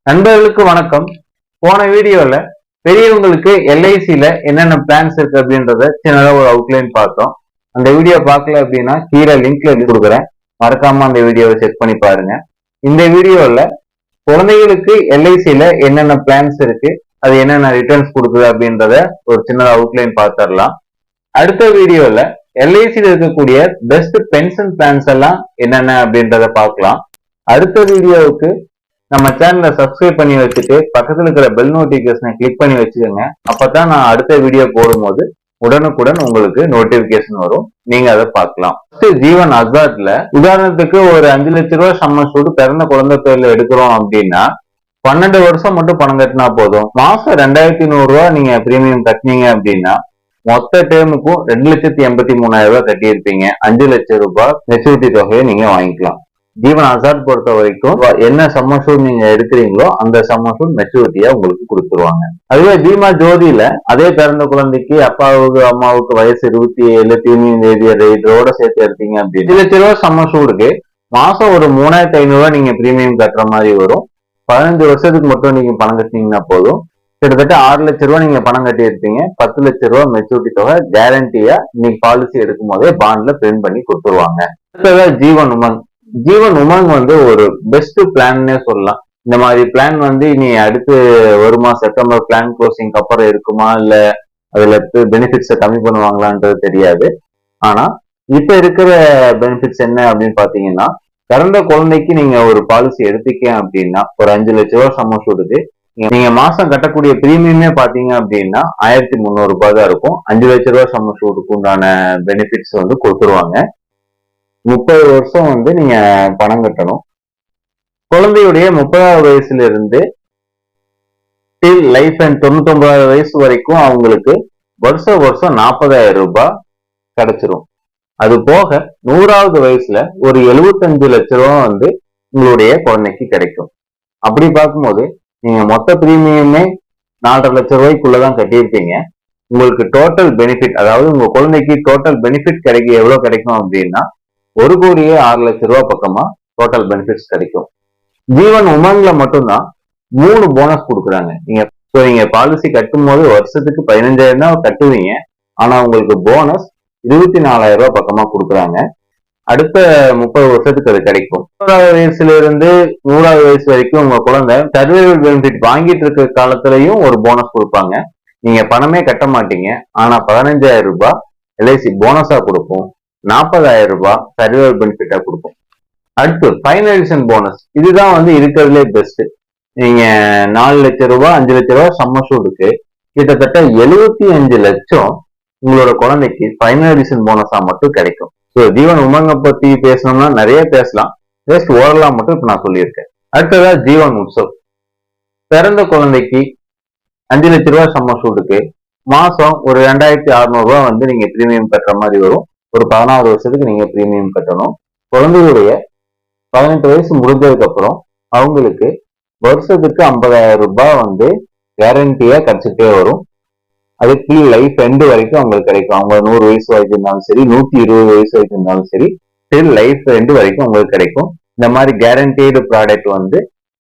நண்பர்களுக்கு வணக்கம். போன வீடியோல பெரியவங்களுக்கு எல்ஐசில என்னென்ன பிளான்ஸ் இருக்கு அப்படின்றத சின்னதா ஒரு அவுட்லைன் பார்த்தோம். அந்த வீடியோ பார்க்கல அப்படின்னா கீழே லிங்க்ல கொடுக்குறேன், மறக்காம அந்த வீடியோவை செக் பண்ணி பாருங்க. இந்த வீடியோல குழந்தைகளுக்கு எல்ஐசில என்னென்ன பிளான்ஸ் இருக்கு, அது என்னென்ன ரிட்டர்ன்ஸ் கொடுக்குது அப்படின்றத ஒரு சின்னதா அவுட்லைன் பார்த்துடலாம். அடுத்த வீடியோல எல்ஐசில இருக்கக்கூடிய பெஸ்ட் பென்ஷன் பிளான்ஸ் எல்லாம் என்னென்ன அப்படின்றத பார்க்கலாம். அடுத்த வீடியோவுக்கு நம்ம சேனலை சப்ஸ்கிரைப் பண்ணி வச்சுட்டு பக்கத்துல இருக்கிற பெல் நோட்டிபிகேஷனை கிளிக் பண்ணி வச்சுக்கோங்க. அப்பதான் நான் அடுத்த வீடியோ போடும்போது உடனுக்குடன் உங்களுக்கு நோட்டிபிகேஷன் வரும், நீங்க அதை பார்க்கலாம். ஜீவன் அசாட்ல உதாரணத்துக்கு ஒரு 5 லட்ச ரூபாய் சம்ம சூடு பிறந்த குழந்தை பேர்ல எடுக்கிறோம் அப்படின்னா 12 வருஷம் மட்டும் பணம் கட்டினா போதும். மாசம் 2100 நீங்க பிரீமியம் கட்டினீங்க அப்படின்னா மொத்த டேமுக்கும் 2,83,000 ரூபாய் கட்டியிருப்பீங்க. 5 லட்சம் ரூபாய் மெச்சூரிட்டி தொகையை நீங்க வாங்கிக்கலாம். ஜீவன் அசாட் பொறுத்த வரைக்கும் என்ன சம்மசூட் நீங்க எடுக்கிறீங்களோ அந்த சம்மசூட் மெச்சூரிட்டியா உங்களுக்கு கொடுத்துருவாங்க. அதுவே பீமா ஜோதியில அதே பிறந்த குழந்தைக்கு அப்பாவுக்கு அம்மாவுக்கு வயசு 27 பிரீமியம் ரேட்டோட சேர்த்து எடுத்தீங்க அப்படின்னு 2 லட்ச ரூபாய் சம்மசூடுக்கு மாசம் ஒரு 3,500 ரூபாய் நீங்க பிரீமியம் கட்டுற மாதிரி வரும். 15 வருஷத்துக்கு மட்டும் நீங்க பணம் கட்டினீங்கன்னா போதும். கிட்டத்தட்ட 6 லட்ச ரூபாய் நீங்க பணம் கட்டி இருப்பீங்க. 10 லட்ச ரூபாய் மெச்சூரிட்டி தொகை கேரண்டியா நீங்க பாலிசி எடுக்கும் போதே பாண்ட்ல பிரிண்ட் பண்ணி கொடுத்துருவாங்க. அடுத்ததா ஜீவன் உமங். ஜீவன் உமங் ஒரு பெஸ்ட் பிளான்னே சொல்லலாம். இந்த மாதிரி பிளான் இனி அடுத்து வருமா, செப்டம்பர் பிளான் க்ளோசிங் அப்புறம் இருக்குமா, இல்ல அதுல பெனிஃபிட்ஸை கம்மி பண்ணுவாங்களான்றது தெரியாது. ஆனா இப்ப இருக்கிற பெனிஃபிட்ஸ் என்ன அப்படின்னு பாத்தீங்கன்னா, பிறந்த குழந்தைக்கு நீங்க ஒரு பாலிசி எடுத்துக்க அப்படின்னா ஒரு 5 லட்ச ரூபாய் சம்மசூடுக்கு நீங்க மாசம் கட்டக்கூடிய பிரீமியமே பாத்தீங்க அப்படின்னா 1,300 ரூபாய் தான் இருக்கும். 5 லட்ச ரூபாய் சம்மசூடுக்கு உண்டான பெனிஃபிட்ஸ் கொடுத்துருவாங்க. 30 வருஷம் நீங்க பணம் கட்டணும். குழந்தையுடைய 30வது வயசுல இருந்து டில் லைஃப் அண்ட் 99வது வயசு வரைக்கும் அவங்களுக்கு வருஷம் 40,000 ரூபாய் கிடைச்சிரும். அது போக 100வது வயசுல ஒரு 75 லட்ச ரூபாய் உங்களுடைய குழந்தைக்கு கிடைக்கும். அப்படி பார்க்கும்போது நீங்க மொத்த பிரீமியமே 4,5 லட்ச ரூபாய்க்குள்ளதான் கட்டியிருப்பீங்க. உங்களுக்கு டோட்டல் பெனிஃபிட், அதாவது உங்க குழந்தைக்கு டோட்டல் பெனிஃபிட் எவ்வளவு கிடைக்கும் அப்படின்னா 1,06 லட்ச ரூபாய் பக்கமா டோட்டல் பெனிஃபிட்ஸ் கிடைக்கும். ஜீவன் உமங்ல மட்டும்தான் 3 போனஸ் கொடுக்குறாங்க. நீங்க பாலிசி கட்டும் போது வருஷத்துக்கு 15,000 தான் கட்டுவீங்க. ஆனா உங்களுக்கு போனஸ் 24,000 ரூபாய் பக்கமா கொடுக்குறாங்க. அடுத்த 30 வருஷத்துக்கு அது கிடைக்கும். 100வது வயசுல இருந்து 100வது வயசு வரைக்கும் உங்க குழந்தை சர்வைவல் பெனிஃபிட் வாங்கிட்டு இருக்க காலத்திலையும் ஒரு போனஸ் கொடுப்பாங்க. நீங்க பணமே கட்ட மாட்டீங்க, ஆனா 15,000 ரூபாய் எல்ஐசி போனஸா கொடுப்போம். 40,000 ரூபாய் சர்வைவல் பெனிஃபிட்டா கொடுக்கும். அடுத்து ஃபைனலைசேஷன் போனஸ். இதுதான் இருக்கிறதுலே பெஸ்ட். நீங்க 4 லட்ச ரூபாய் 5 லட்ச ரூபாய் சம்மசூடுக்கு கிட்டத்தட்ட 75 லட்சம் உங்களோட குழந்தைக்கு ஃபைனலைசேஷன் போனஸா மட்டும் கிடைக்கும். ஸோ ஜீவன் உமங்க பத்தி பேசணும்னா நிறைய பேசலாம். ஜஸ்ட் ஓரலாம் மட்டும் இப்ப நான் சொல்லியிருக்கேன். அடுத்ததா ஜீவன் உற்சவ். பிறந்த குழந்தைக்கு 5 லட்ச ரூபாய் சம்மசூடுக்கு மாசம் ஒரு 2,600 ரூபாய் நீங்க பிரீமியம் கட்டுற மாதிரி வரும். ஒரு 16 வருஷத்துக்கு நீங்க பிரீமியம் கட்டணும். குழந்தையுடைய 18 வயசு முடிஞ்சதுக்கு அப்புறம் அவங்களுக்கு வருஷத்துக்கு 50,000 ரூபாய் கேரண்டியா கிடைச்சிட்டே வரும். அது கீழ் லைஃப் எண்டு வரைக்கும் அவங்களுக்கு கிடைக்கும். அவங்க 100 வயசு வரைக்கும் இருந்தாலும் சரி, 120 வயசு வரைக்கும் இருந்தாலும் சரி, டில் லைஃப் எண்டு வரைக்கும் உங்களுக்கு கிடைக்கும். இந்த மாதிரி கேரண்டீடு ப்ராடக்ட்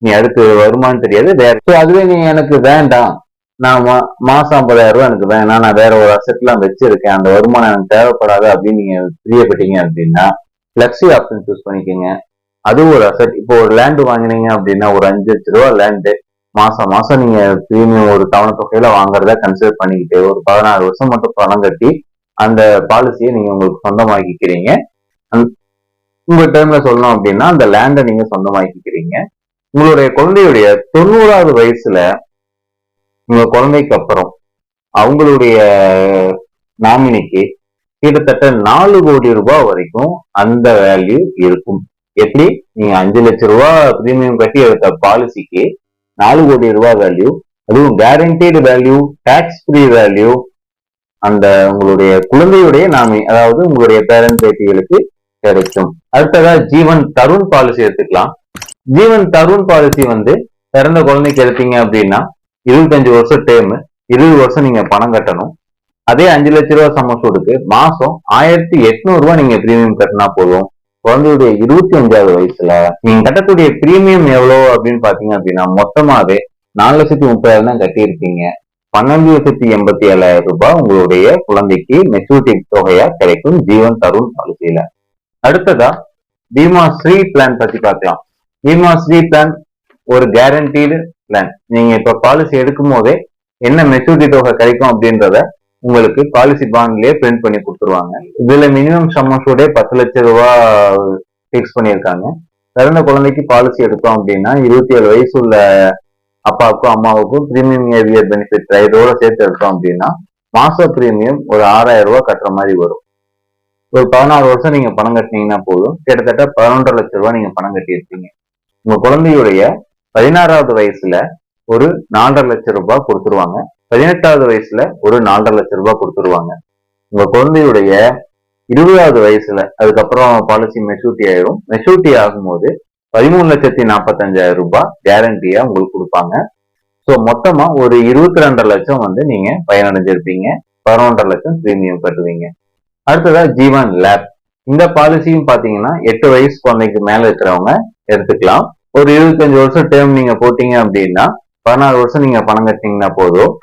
நீ அடுத்து வருமானு தெரியாது வேற. அதுவே நீ எனக்கு வேண்டாம், நான் மாசம் 50,000 ரூபாய் எனக்கு வேணாம், நான் வேற ஒரு அசெட் எல்லாம் வச்சிருக்கேன், அந்த வருமானம் எனக்கு தேவைப்படாது அப்படின்னு நீங்க பிரியப்பட்டீங்க அப்படின்னா பிளெக்ஸி ஆப்ஷன் சூஸ் பண்ணிக்கோங்க. அதுவும் ஒரு அசெட். இப்போ ஒரு லேண்டு வாங்கினீங்க அப்படின்னா ஒரு 5 லட்ச ரூபாய் லேண்டு மாசம் மாசம் நீங்க பிரீமியம் ஒரு தவணை தொகையில வாங்குறத கன்சிடர் பண்ணிக்கிட்டு ஒரு 16 வருஷம் மட்டும் பணம் கட்டி அந்த பாலிசியை நீங்க உங்களுக்கு சொந்தமாக்கிக்கிறீங்க. உங்க டேர்ம்ல சொல்லணும் அப்படின்னா அந்த லேண்டை நீங்க சொந்தமாக்கிக்கிறீங்க. உங்களுடைய குழந்தையுடைய 90வது வயசுல உங்க குழந்தைக்கு அப்புறம் அவங்களுடைய நாமினிக்கு கிட்டத்தட்ட 4 கோடி ரூபாய் வரைக்கும் அந்த வேல்யூ இருக்கும். எப்படி? நீங்க 5 லட்ச ரூபாய் பிரீமியம் கட்டி எடுத்த பாலிசிக்கு 4 கோடி ரூபாய் வேல்யூ, அதுவும் guaranteed value, tax free value அந்த உங்களுடைய குழந்தையுடைய நாமினி, அதாவது உங்களுடைய பேரண்ட் பேட்டிகளுக்கு கிடைக்கும். அடுத்ததா ஜீவன் தருண் பாலிசி எடுத்துக்கலாம். ஜீவன் தருண் பாலிசி பிறந்த குழந்தைக்கு எடுத்தீங்க அப்படின்னா 25 வருஷம் டேர்ம், 20 வருஷம் நீங்க பணம் கட்டணும். அதே 5 லட்ச ரூபாய் சம்மசூடுக்கு மாசம் 1,800 ரூபாய் நீங்க பிரீமியம் கட்டினா போதும். குழந்தையுடைய 25வது வயசுல நீங்க கட்டக்கூடிய பிரீமியம் எவ்வளவு அப்படின்னு பாத்தீங்க அப்படின்னா மொத்தமாவே 4,30,000 தான் கட்டியிருக்கீங்க. 12,87,000 ரூபாய் உங்களுடைய குழந்தைக்கு மெச்சூரிட்டி தொகையா கிடைக்கும் ஜீவன் தருண் பாலிசியில. அடுத்ததா பீமா ஸ்ரீ பிளான் பத்தி பார்க்கலாம். பீமா ஸ்ரீ பிளான் ஒரு கேரண்டீடு பிளான். நீங்க இப்ப பாலிசி எடுக்கும் போதே என்ன மெச்சூரிட்டி தொகை கிடைக்கும் அப்படின்றத உங்களுக்கு பாலிசி பாண்ட்லயே பிரிண்ட் பண்ணி கொடுத்துருவாங்க. இதுல மினிமம் சம் அஷ்யூர்டே 10 லட்சம் ரூபாய் பிக்ஸ் பண்ணியிருக்காங்க. பிறந்த குழந்தைக்கு பாலிசி எடுத்தோம் அப்படின்னா 27 வயசு உள்ள அப்பாவுக்கும் அம்மாவுக்கும் பிரீமியம் ஏவியர் பெனிஃபிட் இதோட சேர்த்து எடுத்தோம் அப்படின்னா மாச பிரீமியம் ஒரு 6,000 ரூபாய் கட்டுற மாதிரி வரும். ஒரு 16 வருஷம் நீங்க பணம் கட்டினீங்கன்னா போதும், கிட்டத்தட்ட 11.5 லட்சம் ரூபாய் நீங்க பணம் கட்டியிருப்பீங்க. உங்க குழந்தையுடைய 16வது வயசுல ஒரு 4.5 லட்சம் ரூபாய் கொடுத்துருவாங்க. 18வது வயசுல ஒரு 4.5 லட்சம் ரூபாய் கொடுத்துருவாங்க. உங்க குழந்தையுடைய 20வது வயசுல அதுக்கப்புறம் பாலிசி மெச்சூரிட்டி ஆயிரும். மெச்சூரிட்டி ஆகும்போது 13,45,000 ரூபாய் கேரண்டியா உங்களுக்கு கொடுப்பாங்க. ஸோ மொத்தமா ஒரு 22 லட்சம் வந்து நீங்க பயனடைஞ்சிருப்பீங்க. 11.5 லட்சம் பிரீமியம் கட்டுவீங்க. அடுத்ததா ஜீவன் லேப். இந்த பாலிசியும் பாத்தீங்கன்னா 8 வயசு குழந்தைக்கு மேல இருக்கிறவங்க எடுத்துக்கலாம். ஒரு 25 வருஷம் டேர்ம் நீங்க போட்டீங்க அப்படின்னா 16 வருஷம் நீங்க பணம் கட்டினீங்கன்னா போதும்.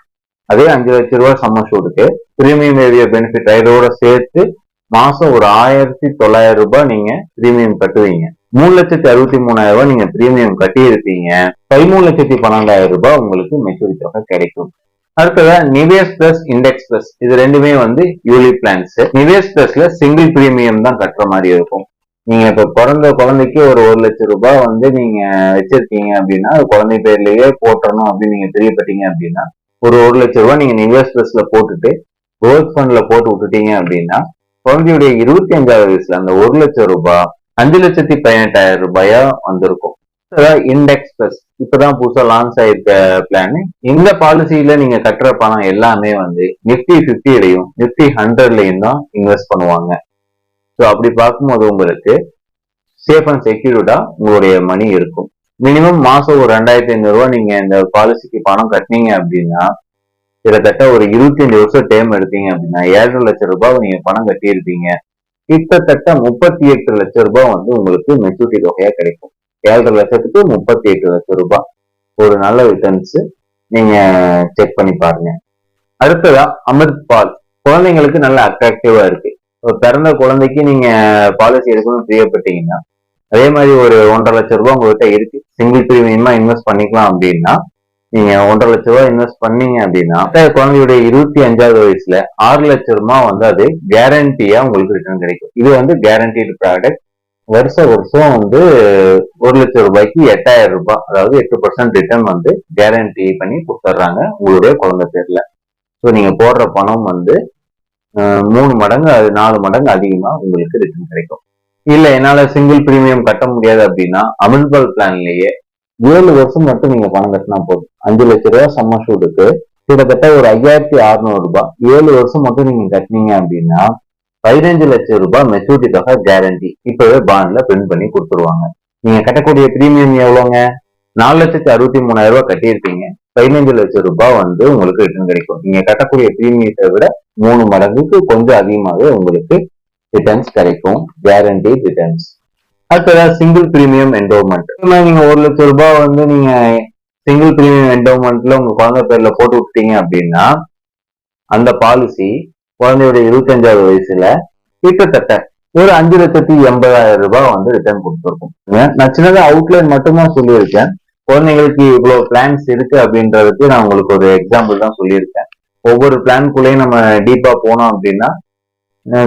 அதே 5 லட்சம் ரூபாய் சம் அஷ்யூர்டுக்கு பிரீமியம் ஏரியா பெனிஃபிட் இதோட சேர்த்து மாசம் ஒரு 1,900 ரூபாய் நீங்க பிரீமியம் கட்டுவீங்க. 3,63,000 ரூபாய் நீங்க பிரீமியம் கட்டி இருப்பீங்க. 13,12,000 ரூபாய் உங்களுக்கு மெச்சூரிட்டி தொகை கிடைக்கும். அடுத்ததா நிவேஸ் பிளஸ் இண்டெக்ஸ் பிளஸ், இது ரெண்டுமே வந்து யூலி பிளான்ஸ். நிவேஸ் பிளஸ்ல சிங்கிள் பிரீமியம் தான் கட்டுற மாதிரி இருக்கும். நீங்க இப்ப பிறந்த குழந்தைக்கு ஒரு 1 லட்சம் ரூபாய் வந்து நீங்க வச்சிருக்கீங்க அப்படின்னா அது குழந்தை பேர்லயே போட்டணும் அப்படின்னு நீங்க தெரியப்பட்டீங்க அப்படின்னா ஒரு 1 லட்சம் ரூபாய் நீங்க நிவேஸ் பிளஸ்ல போட்டுட்டு கோல்ட் ஃபண்ட்ல போட்டு விட்டுட்டீங்க அப்படின்னா குழந்தையுடைய 25வது வயசுல அந்த 1 லட்சம் ரூபாய் 5,18,000 ரூபாயா வந்திருக்கும். இண்டெக்ஸ் பிளஸ் இப்பதான் புதுசா லான்ச் ஆயிருக்க பிளான். இந்த பாலிசியில நீங்க கட்டுற பணம் எல்லாமே வந்து நிப்டி 50லயும் நிப்டி 100லயும் தான் இன்வெஸ்ட் பண்ணுவாங்க. ஸோ அப்படி பார்க்கும்போது உங்களுக்கு சேஃப் அண்ட் செக்யூர்டா உங்களுடைய மணி இருக்கும். மினிமம் மாசம் ஒரு 2,500 ரூபாய் நீங்க இந்த பாலிசிக்கு பணம் கட்டினீங்க அப்படின்னா கிட்டத்தட்ட ஒரு 25 வருஷம் டேம் எடுத்தீங்க அப்படின்னா 7 லட்சம் ரூபாய் நீங்க பணம் கட்டியிருப்பீங்க. கிட்டத்தட்ட 38 லட்சம் ரூபாய் வந்து உங்களுக்கு மெச்சூரிட்டி தொகையா கிடைக்கும். 7 லட்சத்துக்கு 38 லட்சம் ரூபாய் ஒரு நல்ல ரிட்டர்ன்ஸ். நீங்க செக் பண்ணி பாருங்க. அடுத்ததா அமிர்த் பால் குழந்தைங்களுக்கு நல்ல அட்ராக்டிவா இருக்கு. பிறந்த குழந்தைக்கு நீங்க பாலிசி எடுக்கணும்னு பிரியப்பட்டீங்கன்னா அதே மாதிரி ஒரு 1,50,000 லட்சம் ரூபாய் உங்ககிட்ட இருக்கு, சிங்கிள் பிரீமியமா இன்வெஸ்ட் பண்ணிக்கலாம் அப்படின்னா நீங்க 1,50,000 லட்சம் ரூபாய் இன்வெஸ்ட் பண்ணீங்க அப்படின்னா குழந்தையுடைய 25வது வயசுல 6 லட்சம் ரூபாய் வந்து அது கேரண்டியா உங்களுக்கு ரிட்டர்ன் கிடைக்கும். இது வந்து கேரண்டீடு ப்ராடக்ட். வருஷம் வந்து 1 லட்சம் ரூபாய்க்கு 8,000 ரூபாய், அதாவது 8% ரிட்டர்ன் வந்து கேரண்டி பண்ணி கொடுத்துட்றாங்க உங்களுடைய குழந்தை பேர்ல. ஸோ நீங்க போடுற பணம் வந்து 3 மடங்கு அது 4 மடங்கு அதிகமா உங்களுக்கு ரிட்டர்ன் கிடைக்கும். இல்ல என்னால சிங்கிள் பிரீமியம் கட்ட முடியாது அப்படின்னா அமிர்த்பால் பிளான்லயே 7 வருஷம் மட்டும் நீங்க பணம் கட்டினா போதும். 5 லட்சம் ரூபாய் சம் அஷ்யூர்டுக்கு கிட்டத்தட்ட ஒரு 5,600 ரூபாய் 7 வருஷம் மட்டும் நீங்க கட்டினீங்க அப்படின்னா 15 லட்சம் ரூபாய் மெச்சூரிட்டி தொகை கேரண்டி இப்பவே பாண்ட்ல பிரிண்ட் பண்ணி கொடுத்துருவாங்க. நீங்க கட்டக்கூடிய பிரீமியம் எவ்வளவுங்க? 4,63,000 ரூபாய் கட்டியிருப்பீங்க. 15 லட்சம் ரூபாய் வந்து உங்களுக்கு ரிட்டர்ன் கிடைக்கும். நீங்க கட்டக்கூடிய பிரீமியத்தை விட 3 மடங்குக்கு கொஞ்சம் அதிகமாகவே உங்களுக்கு ரிட்டர்ன்ஸ் கிடைக்கும், கேரண்டி ரிட்டர்ன்ஸ். அடுத்ததான் சிங்கிள் பிரீமியம் என்டோமெண்ட். நீங்க 1 லட்சம் ரூபாய் வந்து நீங்க சிங்கிள் பிரீமியம் என்டோமெண்ட்ல உங்க குழந்தை பேர்ல போட்டு விட்டீங்க அப்படின்னா அந்த பாலிசி குழந்தையோட 25வது வயசுல கிட்டத்தட்ட ஒரு 5,80,000 ரூபாய் வந்து ரிட்டர்ன் கொடுத்துருக்கும். நான் சின்னதா அவுட்லைன் மட்டும்தான் சொல்லியிருக்கேன். குழந்தைங்களுக்கு இவ்வளவு பிளான்ஸ் இருக்கு அப்படின்றதுக்கு நான் உங்களுக்கு ஒரு எக்ஸாம்பிள் தான் சொல்லியிருக்கேன். ஒவ்வொரு பிளான்குள்ளேயும் நம்ம டீப்பா போனோம் அப்படின்னா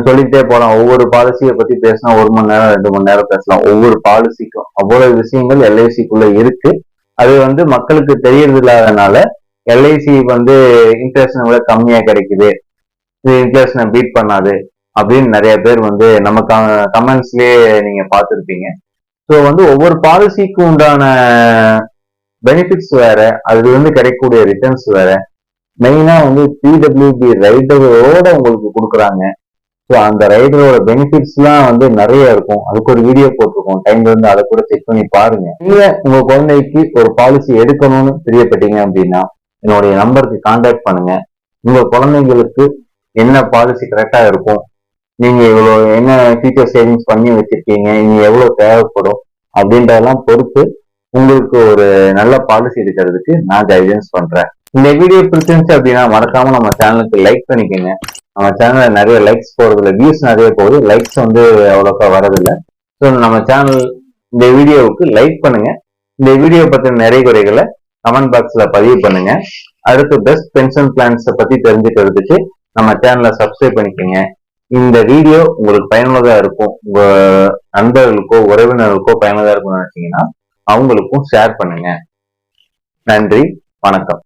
சொல்லிக்கிட்டே போகலாம். ஒவ்வொரு பாலிசியை பத்தி பேசினா 1 மணி நேரம் 2 மணி நேரம் பேசலாம். ஒவ்வொரு பாலிசிக்கும் அவ்வளவு விஷயங்கள் எல்ஐசிக்குள்ள இருக்கு. அது வந்து மக்களுக்கு தெரியறது இல்லாதனால எல்ஐசி வந்து இன்ஃபிளேஷனை விட கம்மியா கிடைக்குது, இது இன்ஃபிளேஷனை பீட் பண்ணாது அப்படின்னு நிறைய பேர் வந்து நம்ம கமெண்ட்ஸ்லயே நீங்க பார்த்துருப்பீங்க. ஸோ வந்து ஒவ்வொரு பாலிசிக்கும் உண்டான பெனிஃபிட்ஸ் வேற, அது வந்து கிடைக்கக்கூடிய ரிட்டர்ன்ஸ் வேற. மெயினா வந்து பிடபிள்யூபி ரைடரோட உங்களுக்கு கொடுக்குறாங்க. ஸோ அந்த ரைடரோட பெனிஃபிட்ஸ் எல்லாம் வந்து நிறைய இருக்கும். அதுக்கு ஒரு வீடியோ போட்டிருக்கோம், டைம்ல இருந்து அதை கூட செக் பண்ணி பாருங்க. நீங்க உங்க குழந்தைக்கு ஒரு பாலிசி எடுக்கணும்னு தெரியப்பட்டீங்க அப்படின்னா என்னுடைய நம்பருக்கு கான்டாக்ட் பண்ணுங்க. உங்க குழந்தைங்களுக்கு என்ன பாலிசி கரெக்டா இருக்கும், நீங்க இவ்வளவு என்ன ஃபியூச்சர் சேவிங்ஸ் பண்ணி வச்சிருக்கீங்க, இனி எவ்வளவு தேவைப்படும் அப்படின்றதெல்லாம் பொறுத்து உங்களுக்கு ஒரு நல்ல பாலிசி எடுக்கிறதுக்கு நான் கைடன்ஸ் பண்றேன். இந்த வீடியோ பிடிச்சிருந்துச்சு அப்படின்னா மறக்காம நம்ம சேனலுக்கு லைக் பண்ணிக்கோங்க. நம்ம சேனல்ல நிறைய லைக்ஸ் போறதில்ல, வியூஸ் நிறைய போகுது, லைக்ஸ் வந்து அவ்வளோக்கா வரதில்லை. ஸோ நம்ம சேனல் இந்த வீடியோவுக்கு லைக் பண்ணுங்க. இந்த வீடியோ பத்தின நிறைய குறைகளை கமெண்ட் பாக்ஸ்ல பதிவு பண்ணுங்க. அடுத்து பெஸ்ட் பென்ஷன் பிளான்ஸ் பத்தி தெரிஞ்சுக்கிறதுக்கு நம்ம சேனலை சப்ஸ்கிரைப் பண்ணிக்கோங்க. இந்த வீடியோ உங்களுக்கு பயனுள்ளதா இருக்கும், உங்க நண்பர்களுக்கோ உறவினர்களுக்கோ பயனுள்ளதா இருக்கும்னு நினைச்சீங்கன்னா அவங்களுக்கும் ஷேர் பண்ணுங்க. நன்றி, வணக்கம்.